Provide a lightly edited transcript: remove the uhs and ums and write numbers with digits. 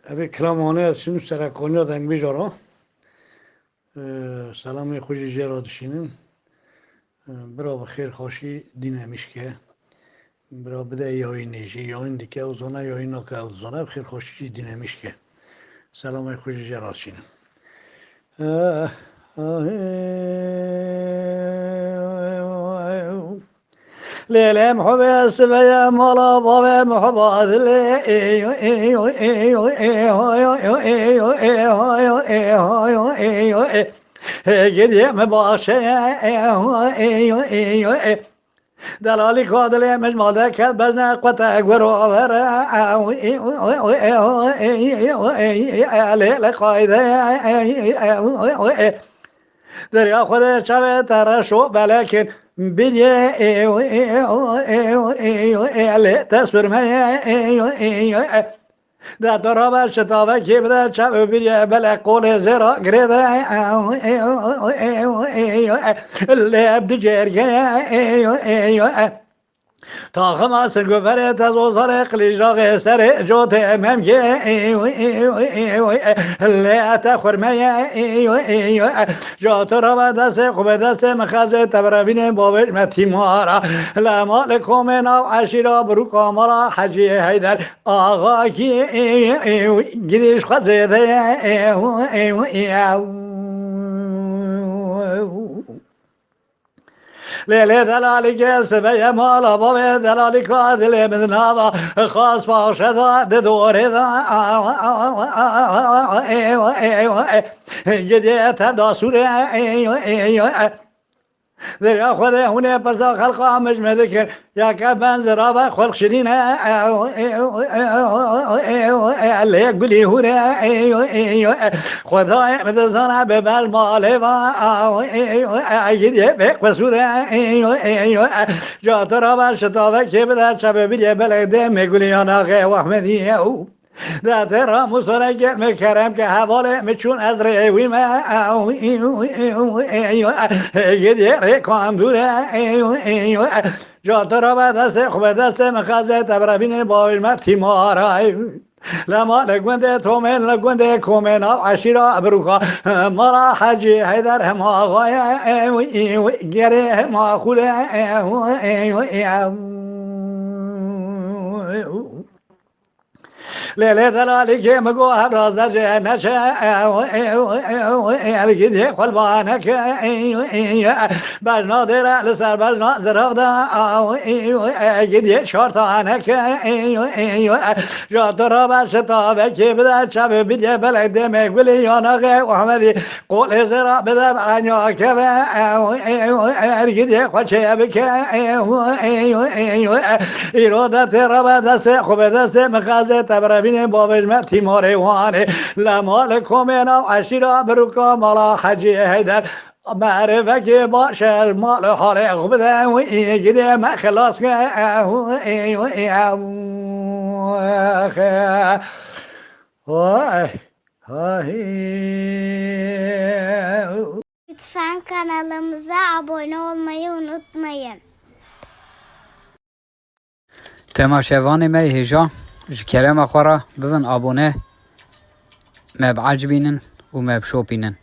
اوی کلامانه از سینو سرکانی دنگ بیجارا سلام خوشی جرا دشینم برا بخیر خوشی دینمیش که برا بده یای نیجی یای دیگه اوزانه یای نکه اوزانه بخیر خوشی دینمیش که سلام خوشی جرا دشینم لیلی محبه سبیه مالا بابه محبه گدیم باشه دلالی کادلی مجموعه کرد بجنه قطع گروه لیل قایده دریا خود شب ترشو بلکن بیه تصویر میه ده تو بر شتابه که بده شب بیه بله قول زیرا گریده لب دی جرگه تا خماس گوبره تزوزار قلیجاغ سر جوت ممگه لیت خورمه جوت را به دست خوب دست مخازه تبرابین باوش متیمارا لمال کومنا عشیرا برو کامارا حجی حیدر آقا کی گیدیش خوزیده لیلی دلالی که سبیه مالا بابه دلالی که دلی بدنادا خاص فاشده دوری دا گدیه تبدا سوره دریا خود هونه پسا خلقا مجمده کن یا که بنزرا با خلق شدینه لیک بلی هوره خدای مدزانه به بل ماله و گیدیه بیق بسوره جات را بر شتابه که بده شب بیریه بلده مگولیان آقه و احمدیه ده ترا مصره گرم کرم که حواله مچون از ریوی ما گدیه ریکام دوره جات را به دست خوب دست مخازه تبرابین باوش ما تیمارای لما لگونده تومن لگونده کومنا عشیرا بروخا مرا حجی حیدر هم آقای گره هم آخوله لیلی دلالی که مگو ابراز بجه نشه الگیدی قلبانه که بجنا دیره لسر بجنا زرق دا گیدی شارتانه که جات را بشتابه که بده شب بیدی بلده مگولی یاناقه و احمدی قول زرق بده برانیا که الگیدی خوچه بکه ایرادت را به دست خوب دست مخازه تبرابین باوش ما تیماره وانه لمال کومنا عشیرا بروکا مالا حجی حیدر معرفه که باشه مال حال خوب ده و گیده ما خلاص که Lütfen kanalımıza abone olmayı unutmayın. تماشاوان ما هجا جکره مخورا ببن آبونه ما بعجبینن و ما بشوپینن